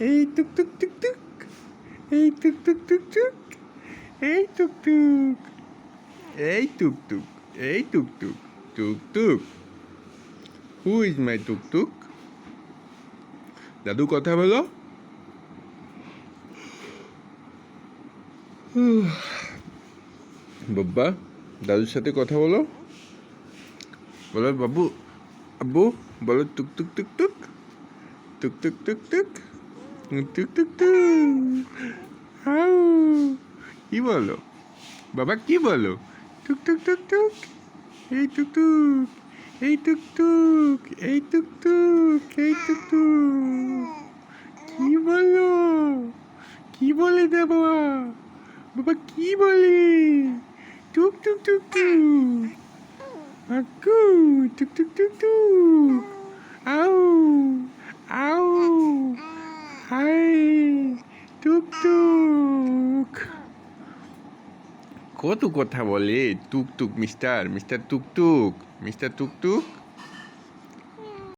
এই টুক টুক টুক টুক, এই টুক টুক টুক টুক, এই টুক টুক, এই টুক টুক, এই টুক টুক, টুক টুক। হু ইজ মাই টুক টুক? দাদু কথা বলো। বাব্বা, দাদুর সাথে কথা বলো। বলো বাবু, আব্বু, বলো টুক টুক টুক টুক, টুক টুক টুক টুক, টুক টুক টুক। হাউ, কি বলো বাবা, কি বলো? টুক টুক টুক টুক, এই টুক টুক, এই টুক টুক, এই টুক টুক, এই টুক টুক। কি বলো? কি বলে দেবো? বাবা কি বলে? টুক টুক টুক টুক, আকু, টুক টুক টুক টুক, আউ, আউ, হাই, টুক টুক। কত কথা বলে টুক টুক, মিস্টার টুক টুক, মিস্টার টুক টুক।